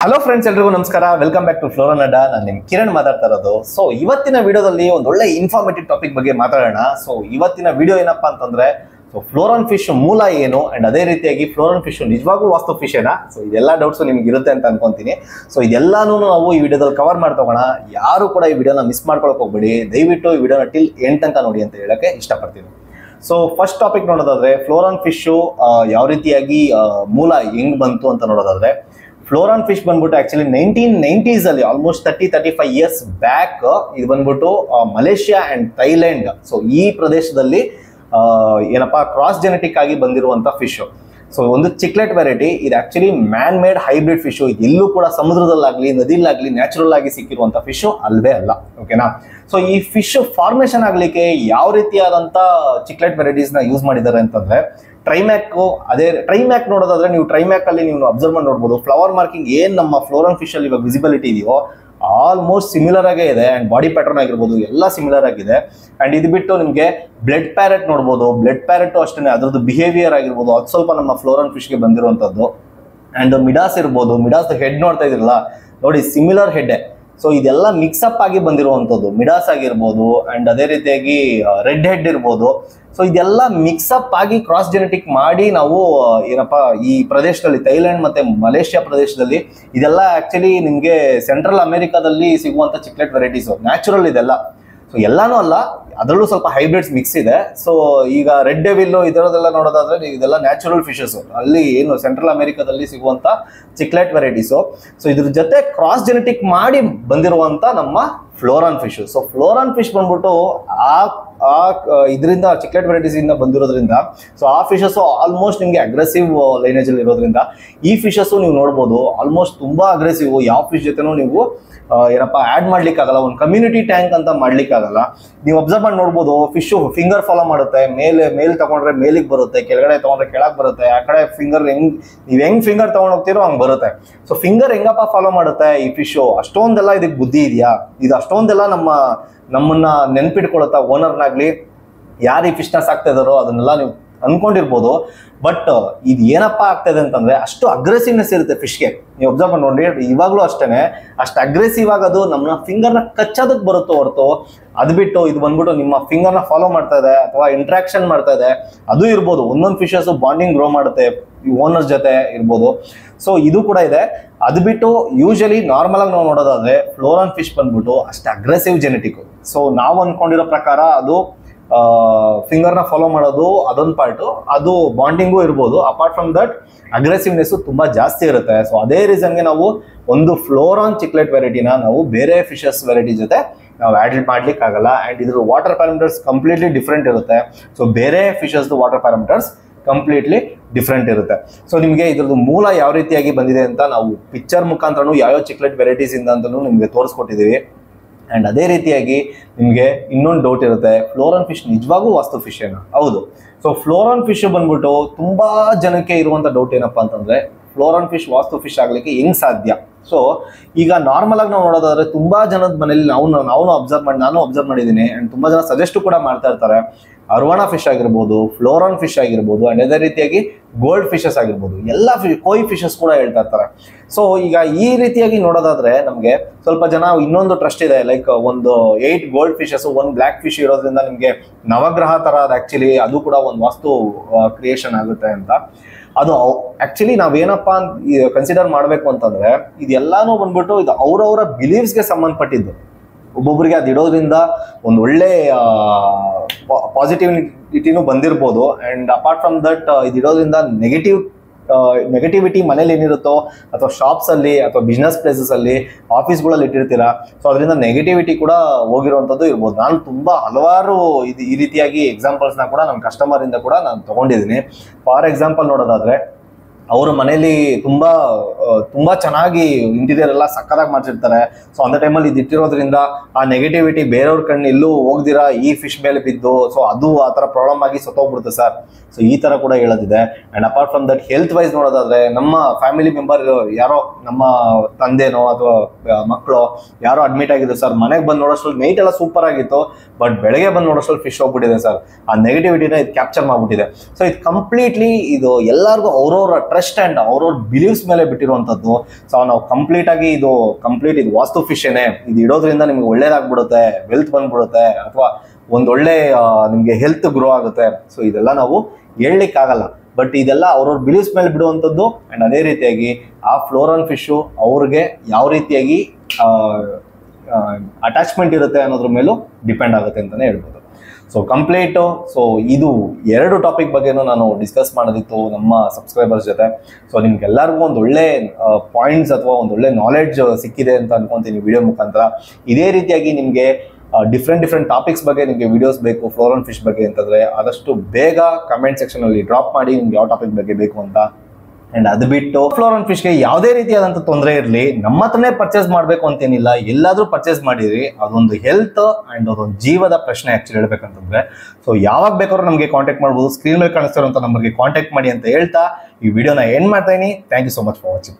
Hello friends, ಎಲ್ರಿಗೂ ನಮಸ್ಕಾರ. Welcome back to ಫ್ಲೋರನ್ ಅಡ್ಡಾ. ನಾನು ನಿಮ್ ಕಿರಣ್ ಮಾತಾಡ್ತಾ ಇರೋದು. ಸೊ ಇವತ್ತಿನ ವಿಡಿಯೋದಲ್ಲಿ ಒಂದು ಒಳ್ಳೆ ಇನ್ಫಾರ್ಮೇಟಿವ್ ಟಾಪಿಕ್ ಬಗ್ಗೆ ಮಾತಾಡೋಣ. ಸೊ ಇವತ್ತಿನ ವಿಡಿಯೋ ಏನಪ್ಪಾ ಅಂತಂದ್ರೆ, ಸೊ ಫ್ಲೋರನ್ ಫಿಶ್ ಮೂಲ ಏನು ಅಂಡ್ ಅದೇ ರೀತಿಯಾಗಿ ಫ್ಲೋರನ್ ಫಿಶ್ ನಿಜವಾಗ್ಲೂ ವಾಸ್ತು ಫಿಶ್ ಏನಾ? ಸೊ ಇದೆಲ್ಲ ಡೌಟ್ಸ್ ನಿಮ್ಗೆ ಇರುತ್ತೆ ಅಂತ ಅನ್ಕೊಂತೀನಿ. ಸೊ ಇದೆಲ್ಲಾನು ನಾವು ಈ ವಿಡಿಯೋದಲ್ಲಿ ಕವರ್ ಮಾಡ್ತೋಗೋಣ. ಯಾರು ಕೂಡ ಈ ವಿಡಿಯೋನ ಮಿಸ್ ಮಾಡ್ಕೊಳಕ್ ಹೋಗ್ಬೇಡಿ. ದಯವಿಟ್ಟು ಈ ವಿಡಿಯೋನ ಟಿಲ್ ಎಂಡ್ ತನಕ ನೋಡಿ ಅಂತ ಹೇಳಕ್ಕೆ ಇಷ್ಟಪಡ್ತೀನಿ. ಸೊ ಫಸ್ಟ್ ಟಾಪಿಕ್ ನೋಡೋದಾದ್ರೆ, ಫ್ಲೋರನ್ ಫಿಶ್ ಯಾವ ರೀತಿಯಾಗಿ ಮೂಲ ಹೆಂಗ್ ಬಂತು ಅಂತ ನೋಡೋದಾದ್ರೆ, ಫ್ಲೋರನ್ ಫಿಶ್ ಬಂದ್ಬಿಟ್ಟು ಆಕ್ಚುಲಿ 1990s ಅಲ್ಲಿ ಆಲ್ಮೋಸ್ಟ್ 30-35 ಇಯರ್ಸ್ ಬ್ಯಾಕ್ ಇದು ಬಂದ್ಬಿಟ್ಟು ಮಲೇಷ್ಯಾ ಅಂಡ್ ಥೈಲ್ಯಾಂಡ್, ಸೊ ಈ ಪ್ರದೇಶದಲ್ಲಿ ಏನಪ್ಪಾ ಕ್ರಾಸ್ ಜೆನೆಟಿಕ್ ಆಗಿ ಬಂದಿರುವಂತ ಫಿಶ್. ಸೊ ಒಂದು ಚಿಕ್ಲೆಟ್ ವೆರೈಟಿ. ಇದು actually man made hybrid fish. ಇದು ಎಲ್ಲೂ ಕೂಡ ಸಮುದ್ರದಲ್ಲಾಗ್ಲಿ ನದಿಲಾಗ್ಲಿ ನ್ಯಾಚುರಲ್ ಆಗಿ ಸಿಕ್ಕಿರುವಂತ ಫಿಶ್ ಅಲ್ವೇ ಅಲ್ಲ. ಓಕೆನಾ? ಸೊ ಈ ಫಿಶ್ ಫಾರ್ಮೇಶನ್ ಆಗ್ಲಿಕ್ಕೆ ಯಾವ ರೀತಿಯಾದಂತ ಚಿಕ್ಲೆಟ್ ವೆರೈಟೀಸ್ ನ ಯೂಸ್ ಮಾಡಿದ್ದಾರೆ ಅಂತಂದ್ರೆ, ಟ್ರೈಮ್ಯಾಕ್. ಅದೇ ಟ್ರೈಮ್ಯಾಕ್ ನೋಡೋದಾದ್ರೆ, ನೀವು ಟ್ರೈಮ್ಯಾಕ್ ಅಲ್ಲಿ ನೀವು ಅಬ್ಸರ್ವ್ ಮಾಡಿ ನೋಡ್ಬೋದು, ಫ್ಲವರ್ ಮಾರ್ಕಿಂಗ್ ಏನ್ ನಮ್ಮ ಫ್ಲೋರನ್ ಫಿಶ್ ಅಲ್ಲಿ ಇವಾಗ ವಿಸಿಬಿಲಿಟಿ ಇದೆಯೋ ಆಲ್ಮೋಸ್ಟ್ ಸಿಮಿಲರ್ ಆಗೇ ಇದೆ. ಅಂಡ್ ಬಾಡಿ ಪ್ಯಾಟರ್ನ್ ಆಗಿರ್ಬೋದು ಎಲ್ಲ ಸಿಮಿಲರ್ ಆಗಿದೆ. ಅಂಡ್ ಇದು ಬಿಟ್ಟು ನಿಮಗೆ ಬ್ಲಡ್ ಪ್ಯಾರೆಟ್ ನೋಡ್ಬೋದು. ಬ್ಲಡ್ ಪ್ಯಾರೆಟ್ ಅಷ್ಟೇ, ಅದ್ರದ್ದು ಬಿಹೇವಿಯರ್ ಆಗಿರ್ಬೋದು ಅದು ಸ್ವಲ್ಪ ನಮ್ಮ ಫ್ಲೋರನ್ ಫಿಶ್ಗೆ ಬಂದಿರುವಂತದ್ದು. ಅಂಡ್ ಮಿಡಾಸ್ ಇರ್ಬೋದು, ಮಿಡಾಸ್ ಹೆಡ್ ನೋಡ್ತಾ ಇದ್ರಲ್ಲ ನೋಡಿ, ಸಿಮಿಲರ್ ಹೆಡ್. ಸೊ ಇದೆಲ್ಲ ಮಿಕ್ಸಪ್ ಆಗಿ ಬಂದಿರುವಂತದ್ದು. ಮಿಡಾಸ್ ಆಗಿರ್ಬೋದು ಅಂಡ್ ಅದೇ ರೀತಿಯಾಗಿ ರೆಡ್ ಹೆಡ್ ಇರ್ಬೋದು. ಸೊ ಇದೆಲ್ಲ ಮಿಕ್ಸಪ್ ಆಗಿ ಕ್ರಾಸ್ ಜೆನೆಟಿಕ್ ಮಾಡಿ ನಾವು ಏನಪ್ಪಾ ಈ ಪ್ರದೇಶದಲ್ಲಿ ಥೈಲ್ಯಾಂಡ್ ಮತ್ತೆ ಮಲೇಷ್ಯಾ ಪ್ರದೇಶದಲ್ಲಿ ಇದೆಲ್ಲ ಆಕ್ಚುಲಿ ನಿಮ್ಗೆ ಸೆಂಟ್ರಲ್ ಅಮೆರಿಕಾದಲ್ಲಿ ಸಿಗುವಂತ ಚಿಕ್ಲೆಟ್ ವೆರೈಟೀಸ್ ನ್ಯಾಚುರಲ್ ಇದೆಲ್ಲ. ಸೊ ಎಲ್ಲಾನು ಅಲ್ಲ, ಅದರಲ್ಲೂ ಸ್ವಲ್ಪ ಹೈಬ್ರಿಡ್ಸ್ ಮಿಕ್ಸ್ ಇದೆ. ಸೊ ಈಗ ರೆಡ್ ಡೆವಿಲ್ ಇದರದೆಲ್ಲ ನೋಡೋದಾದ್ರೆ ಇದೆಲ್ಲ ನ್ಯಾಚುರಲ್ ಫಿಶಸ್, ಅಲ್ಲಿ ಏನು ಸೆಂಟ್ರಲ್ ಅಮೆರಿಕಾದಲ್ಲಿ ಸಿಗುವಂತ ಚಿಕ್ಲೆಟ್ ವೆರೈಟೀಸು. ಸೊ ಇದ್ರ ಜೊತೆ ಕ್ರಾಸ್ ಜೆನೆಟಿಕ್ ಮಾಡಿ ಬಂದಿರುವಂತ ನಮ್ಮ ಫ್ಲೋರನ್ ಫಿಶ್. ಸೊ ಫ್ಲೋರನ್ ಫಿಶ್ ಬಂದ್ಬಿಟ್ಟು ಇದರಿಂದ ಚಿಕ್ಲೆಟ್ ವೆರೈಟೀಸ್ ಇಂದ ಬಂದಿರೋದ್ರಿಂದ, ಸೊ ಆ ಫಿಶಸ್ ಆಲ್ಮೋಸ್ಟ್ ನಿಮ್ಗೆ ಅಗ್ರೆಸಿವ್ ಲೈನೇಜ್ ಅಲ್ಲಿ ಇರೋದ್ರಿಂದ ಈ ಫಿಶಸ್ ನೀವು ನೋಡ್ಬೋದು ಆಲ್ಮೋಸ್ಟ್ ತುಂಬಾ ಅಗ್ರೆಸಿವ್. ಯಾವ ಫಿಶ್ ಜೊತೆನೂ ನೀವು ಏನಪ್ಪಾ ಆಡ್ ಮಾಡ್ಲಿಕ್ಕೆ ಆಗಲ್ಲ. ಒಂದು ಕಮ್ಯುನಿಟಿ ಟ್ಯಾಂಕ್ ಅಂತ ಮಾಡ್ಲಿಕ್ಕೆ ಆಗಲ್ಲ. ನೀವು ಅಬ್ಸರ್ವ್ ಮಾಡಿ ನೋಡ್ಬೋದು, ಫಿಶ್ ಫಿಂಗರ್ ಫಾಲೋ ಮಾಡುತ್ತೆ. ಮೇಲ್ ತಗೊಂಡ್ರೆ ಮೇಲಿಗೆ ಬರುತ್ತೆ, ಕೆಳಗಡೆ ತಗೊಂಡ್ರೆ ಕೆಳಗೆ ಬರುತ್ತೆ. ಆ ಕಡೆ ಫಿಂಗರ್ ನೀವ್ ಹೆಂಗ್ ಫಿಂಗರ್ ತಗೊಂಡ್ ಹೋಗ್ತಿರೋ ಹಂಗ್ ಬರುತ್ತೆ. ಸೊ ಫಿಂಗರ್ ಹೆಂಗಪ್ಪ ಫಾಲೋ ಮಾಡುತ್ತೆ ಈ ಫಿಶ್? ಅಷ್ಟೊಂದೆಲ್ಲ ಇದಕ್ಕೆ ಬುದ್ಧಿ ಇದೆಯಾ? ಇದು ಅಷ್ಟೊಂದೆಲ್ಲ ನಮ್ಮನ್ನ ನೆನ್ಪಿಟ್ಕೊಳುತ್ತಾ? ಓನರ್ನಾಗ್ಲಿ ಯಾರು ಈ ಫಿಶ್ನ ಸಾಕ್ತಾ ಇದಾರೋ ಅದನ್ನೆಲ್ಲ ನೀವು ಅನ್ಕೊಂಡಿರ್ಬೋದು. ಬಟ್ ಇದು ಏನಪ್ಪಾ ಆಗ್ತದೆ ಅಂತಂದ್ರೆ, ಅಷ್ಟು ಅಗ್ರೆಸಿವ್ನೆಸ್ ಇರುತ್ತೆ ಫಿಶ್ಗೆ. ನೀವು ಅಬ್ಸರ್ವ್ ಮಾಡಿ ನೋಡಿ, ಇವಾಗ್ಲೂ ಅಷ್ಟೇನೆ ಅಷ್ಟು ಅಗ್ರೆಸಿವ್ ಆಗೋದು ನಮ್ಮ ಫಿಂಗರ್ನ ಕಚ್ಚೋದಕ್ಕೆ ಬರುತ್ತೋ ಹೊರತು, ಅದು ಬಿಟ್ಟು ಇದು ಬಂದ್ಬಿಟ್ಟು ನಿಮ್ಮ ಫಿಂಗರ್ನ ಫಾಲೋ ಮಾಡ್ತಾ ಇದೆ ಅಥವಾ ಇಂಟ್ರಾಕ್ಷನ್ ಮಾಡ್ತಾ ಇದೆ ಅದು ಇರ್ಬೋದು. ಒಂದೊಂದು ಫಿಶಸ್ ಬಾಂಡಿಂಗ್ ಗ್ರೋ ಮಾಡುತ್ತೆ ಓನರ್ಸ್ ಜೊತೆ ಇರ್ಬೋದು. ಸೊ ಇದು ಕೂಡ ಇದೆ. ಅದು ಬಿಟ್ಟು ಯೂಶಲಿ ನಾರ್ಮಲ್ ಆಗಿ ನಾವು ನೋಡೋದಾದ್ರೆ ಫ್ಲೋರನ್ ಫಿಶ್ ಬಂದ್ಬಿಟ್ಟು ಅಷ್ಟು ಅಗ್ರೆಸಿವ್ ಜೆನೆಟಿಕ್. ಸೊ ನಾವು ಅನ್ಕೊಂಡಿರೋ ಪ್ರಕಾರ ಅದು ಫಿಂಗರ್ನ ಫಾಲೋ ಮಾಡೋದು ಅದೊಂದು ಪಾರ್ಟು, ಅದು ಬಾಂಡಿಂಗು ಇರ್ಬೋದು. ಅಪಾರ್ಟ್ ಫ್ರಮ್ ದಟ್ ಅಗ್ರೆಸಿವ್ನೆಸ್ ತುಂಬಾ ಜಾಸ್ತಿ ಇರುತ್ತೆ. ಸೊ ಅದೇ ರೀಸನ್ಗೆ ನಾವು ಒಂದು ಫ್ಲೋರಾನ್ ಚಿಕ್ಲೆಟ್ ವೆರೈಟಿನ ನಾವು ಬೇರೆ ಫಿಶಸ್ ವೆರೈಟಿ ಜೊತೆ ನಾವು ಆಡ್ ಮಾಡ್ಲಿಕ್ಕೆ ಆಗಲ್ಲ. ಅಂಡ್ ಇದ್ರ ವಾಟರ್ ಪ್ಯಾರಾಮೀಟರ್ಸ್ ಕಂಪ್ಲೀಟ್ಲಿ ಡಿಫ್ರೆಂಟ್ ಇರುತ್ತೆ. ಸೊ ಬೇರೆ fishes water parameters completely different ಇರುತ್ತೆ. ಸೊ ನಿಮಗೆ ಇದ್ರದ್ದು ಮೂಲ ಯಾವ ರೀತಿಯಾಗಿ ಬಂದಿದೆ ಅಂತ ನಾವು ಪಿಕ್ಚರ್ ಮುಖಾಂತರನು ಯಾವ್ಯಾವ ಚಿಕ್ಲೆಟ್ ವೆರೈಟೀಸ್ ಇಂದ ಅಂತಲೂ ನಿಮಗೆ ತೋರಿಸ್ಕೊಟ್ಟಿದ್ದೀವಿ. ಅಂಡ್ ಅದೇ ರೀತಿಯಾಗಿ ನಿಮಗೆ ಇನ್ನೊಂದು ಡೌಟ್ ಇರುತ್ತೆ, ಫ್ಲೋರನ್ ಫಿಶ್ ನಿಜವಾಗೂ ವಾಸ್ತು ಫಿಶ್ ಏನಾ? ಹೌದು. ಸೊ ಫ್ಲೋರನ್ ಫಿಶ್ ಬಂದ್ಬಿಟ್ಟು ತುಂಬಾ ಜನಕ್ಕೆ ಇರುವಂತ ಡೌಟ್ ಏನಪ್ಪಾ ಅಂತಂದ್ರೆ, ಫ್ಲೋರನ್ ಫಿಶ್ ವಾಸ್ತು ಫಿಶ್ ಆಗ್ಲಿಕ್ಕೆ ಹೆಂಗ್ ಸಾಧ್ಯ? ಸೊ ಈಗ ನಾರ್ಮಲ್ ಆಗಿ ನಾವು ನೋಡೋದಾದ್ರೆ ತುಂಬಾ ಜನದ ಮನೇಲಿ ನಾನು ಅಬ್ಸರ್ವ್ ಮಾಡಿದ್ದೀನಿ. ಅಂಡ್ ತುಂಬಾ ಜನ ಸಜೆಸ್ಟ್ ಕೂಡ ಮಾಡ್ತಾ ಇರ್ತಾರೆ. ಅರ್ವಾಣ ಫಿಶ್ ಆಗಿರ್ಬೋದು, ಫ್ಲೋರನ್ ಫಿಶ್ ಆಗಿರ್ಬೋದು, ಅಂಡ್ ಅದೇ ರೀತಿಯಾಗಿ ಗೋಲ್ಡ್ ಫಿಶಸ್ ಆಗಿರ್ಬೋದು, ಎಲ್ಲ ಕೋಯಿ ಫಿಶಸ್ ಕೂಡ ಹೇಳ್ತಾ ಇರ್ತಾರೆ. ಸೊ ಈಗ ಈ ರೀತಿಯಾಗಿ ನೋಡೋದಾದ್ರೆ ನಮ್ಗೆ ಸ್ವಲ್ಪ ಜನ ಇನ್ನೊಂದು ಟ್ರಸ್ಟ್ ಇದೆ, ಲೈಕ್ ಒಂದು 8 ಗೋಲ್ಡ್ ಫಿಶಸ್ 1 ಬ್ಲ್ಯಾಕ್ ಫಿಶ್ ಇರೋದ್ರಿಂದ ನಿಮ್ಗೆ ನವಗ್ರಹ ತರ ಅದು ಆಕ್ಚುಲಿ ಅದು ಕೂಡ ಒಂದು ವಾಸ್ತು ಕ್ರಿಯೇಷನ್ ಆಗುತ್ತೆ ಅಂತ. ಅದು ಆಕ್ಚುಲಿ ನಾವೇನಪ್ಪಾ ಕನ್ಸಿಡರ್ ಮಾಡ್ಬೇಕು ಅಂತಂದ್ರೆ, ಇದೆಲ್ಲಾನು ಬಂದ್ಬಿಟ್ಟು ಇದು ಅವ್ರವರ ಬಿಲೀವ್ಸ್ಗೆ ಸಂಬಂಧಪಟ್ಟಿದ್ದು. ಒಬ್ಬೊಬ್ಬರಿಗೆ ಅದು ಇಡೋದ್ರಿಂದ ಒಂದು ಒಳ್ಳೆ ಪಾಸಿಟಿವಿಟಿನೂ ಬಂದಿರ್ಬೋದು. ಅಂಡ್ ಅಪಾರ್ಟ್ ಫ್ರಮ್ ದಟ್ ಇದು ಇಡೋದ್ರಿಂದ ನೆಗೆಟಿವಿಟಿ ಮನೇಲಿ ಏನಿರುತ್ತೋ ಅಥವಾ ಶಾಪ್ಸ್ ಅಲ್ಲಿ ಅಥವಾ ಬಿಸ್ನೆಸ್ ಪ್ಲೇಸಸ್ ಅಲ್ಲಿ ಆಫೀಸ್ಗಳಲ್ಲಿ ಇಟ್ಟಿರ್ತೀರಾ, ಸೊ ಅದರಿಂದ ನೆಗೆಟಿವಿಟಿ ಕೂಡ ಹೋಗಿರುವಂಥದ್ದು ಇರ್ಬೋದು. ನಾನು ತುಂಬಾ ಹಲವಾರು ಈ ರೀತಿಯಾಗಿ ಎಕ್ಸಾಂಪಲ್ಸ್ನ ಕೂಡ ನನ್ನ ಕಸ್ಟಮರ್ ಇಂದ ಕೂಡ ನಾನು ತಗೊಂಡಿದ್ದೀನಿ. ಫಾರ್ ಎಕ್ಸಾಂಪಲ್ ನೋಡೋದಾದ್ರೆ, ಅವರು ಮನೇಲಿ ತುಂಬಾ ಚೆನ್ನಾಗಿ ಇಂಟೀರಿಯರ್ ಎಲ್ಲ ಸಕ್ಕದಾಗಿ ಮಾಡ್ತಿರ್ತಾರೆ. ಸೊ ಅಂತ ಟೈಮಲ್ಲಿ ಇದು ಇಟ್ಟಿರೋದ್ರಿಂದ ಆ ನೆಗೆಟಿವಿಟಿ ಬೇರೆಯವ್ರ ಕಣ್ಣು ಎಲ್ಲೂ ಹೋಗ್ದಿರಾ ಈ ಫಿಶ್ ಮೇಲೆ ಬಿದ್ದು, ಸೊ ಅದು ಆ ಥರ ಪ್ರಾಬ್ಲಮ್ ಆಗಿ ಸತ್ತೋಗ್ಬಿಡುತ್ತೆ ಸರ್. ಸೊ ಈ ತರ ಕೂಡ ಹೇಳೋದಿದೆ. And apart from that health wise ನೋಡೋದಾದ್ರೆ, ನಮ್ಮ ಫ್ಯಾಮಿಲಿ ಮೆಂಬರ್ ಯಾರೋ ನಮ್ಮ ತಂದೆನೋ ಅಥವಾ ಮಕ್ಕಳು ಯಾರೋ ಅಡ್ಮಿಟ್ ಆಗಿದ್ರು ಸರ್, ಮನೆಗೆ ಬಂದು ನೋಡೋಷ್ಟ್ರಲ್ಲಿ ನೈಟ್ ಎಲ್ಲ ಸೂಪರ್ ಆಗಿತ್ತು, ಬಟ್ ಬೆಳಗ್ಗೆ ಬಂದು ನೋಡೋಷ್ಟ್ರಲ್ಲಿ ಫಿಶ್ ಹೋಗ್ಬಿಟ್ಟಿದೆ ಸರ್. ಆ ನೆಗೆಟಿವಿಟಿನ ಇದು ಕ್ಯಾಪ್ಚರ್ ಮಾಡ್ಬಿಟ್ಟಿದೆ. ಸೊ ಇದು ಕಂಪ್ಲೀಟ್ಲಿ ಇದು ಎಲ್ಲರಿಗೂ ಅವ್ರವ್ರ ಟ್ರಸ್ಟ್ ಅಂಡ್ ಅವ್ರವ್ರ ಬಿಲೀವ್ಸ್ ಮೇಲೆ ಬಿಟ್ಟಿರುವಂತದ್ದು. ಸೊ ನಾವು ಕಂಪ್ಲೀಟ್ ಇದು ವಾಸ್ತು ಫಿಶ್ ಏನೇ ಇದು ಇಡೋದ್ರಿಂದ ನಿಮ್ಗೆ ಒಳ್ಳೇದಾಗ್ಬಿಡುತ್ತೆ, ವೆಲ್ತ್ ಬಂದ್ಬಿಡುತ್ತೆ, ಅಥವಾ ಒಂದೊಳ್ಳೆ ನಿಮ್ಗೆ ಹೆಲ್ತ್ ಗ್ರೋ ಆಗುತ್ತೆ. ಸೊ ಇದೆಲ್ಲ ನಾವು ಹೇಳಲಿಕ್ಕಾಗಲ್ಲ, ಬಟ್ ಇದೆಲ್ಲ ಅವ್ರವ್ರ ಬಿಲೀವ್ಸ್ ಮೇಲೆ ಬಿಡುವಂಥದ್ದು. ಅಂಡ್ ಅದೇ ರೀತಿಯಾಗಿ ಆ ಫ್ಲೋರನ್ ಫಿಶು ಅವ್ರಿಗೆ ಯಾವ ರೀತಿಯಾಗಿ ಅಟ್ಯಾಚ್ಮೆಂಟ್ ಇರುತ್ತೆ ಅನ್ನೋದ್ರ ಮೇಲೂ ಡಿಪೆಂಡ್ ಆಗುತ್ತೆ ಅಂತಾನೆ ಹೇಳ್ಬೋದು. So complete. ಸೊ ಇದು 2 ಟಾಪಿಕ್ ಬಗ್ಗೆನೂ ನಾನು ಡಿಸ್ಕಸ್ ಮಾಡೋದಿತ್ತು ನಮ್ಮ ಸಬ್ಸ್ಕ್ರೈಬರ್ಸ್ ಜೊತೆ. ಸೊ ನಿಮ್ಗೆಲ್ಲರಿಗೂ ಒಂದು ಒಳ್ಳೆ ಪಾಯಿಂಟ್ಸ್ ಅಥವಾ ಒಂದು ಒಳ್ಳೆ ನಾಲೆಡ್ಜ್ ಸಿಕ್ಕಿದೆ ಅಂತ ಅನ್ಕೊಂತೀನಿ ವಿಡಿಯೋ ಮುಖಾಂತರ. ಇದೇ ರೀತಿಯಾಗಿ ನಿಮಗೆ ಡಿಫ್ರೆಂಟ್ ಟಾಪಿಕ್ಸ್ ಬಗ್ಗೆ ನಿಮಗೆ ವಿಡಿಯೋಸ್ ಬೇಕು ಫ್ಲೋರನ್ ಫಿಶ್ ಬಗ್ಗೆ ಅಂತಂದ್ರೆ ಆದಷ್ಟು ಬೇಗ ಕಮೆಂಟ್ ಸೆಕ್ಷನ್ ಅಲ್ಲಿ ಡ್ರಾಪ್ ಮಾಡಿ ನಿಮ್ಗೆ ಯಾವ ಟಾಪಿಕ್ ಬಗ್ಗೆ ಬೇಕು ಅಂತ. ಅಂಡ್ ಅದು ಬಿಟ್ಟು ಫ್ಲೋರನ್ ಫಿಶ್ಗೆ ಯಾವುದೇ ರೀತಿಯಾದಂಥ ತೊಂದರೆ ಇರಲಿ ನಮ್ಮ ಹತ್ರನೇ ಪರ್ಚೇಸ್ ಮಾಡಬೇಕು ಅಂತೇನಿಲ್ಲ, ಎಲ್ಲಾದ್ರೂ ಪರ್ಚೇಸ್ ಮಾಡಿರಿ. ಅದೊಂದು ಹೆಲ್ತ್ ಅಂಡ್ ಅದೊಂದು ಜೀವದ ಪ್ರಶ್ನೆ ಆಕ್ಚುಲಿ ಹೇಳ್ಬೇಕಂತಂದ್ರೆ. ಸೊ ಯಾವಾಗ ಬೇಕಾದ್ರೂ ನಮಗೆ ಕಾಂಟ್ಯಾಕ್ಟ್ ಮಾಡ್ಬೋದು, ಸ್ಕ್ರೀನ್ ಮೇಲೆ ಕಾಣಿಸ್ತಿರೋಂಥ ನಂಬರ್ಗೆ ಕಾಂಟ್ಯಾಕ್ಟ್ ಮಾಡಿ ಅಂತ ಹೇಳ್ತಾ ಈ ವಿಡಿಯೋನ ಎಂಡ್ ಮಾಡ್ತಾ ಇದೀನಿ. Thank you so much for watching.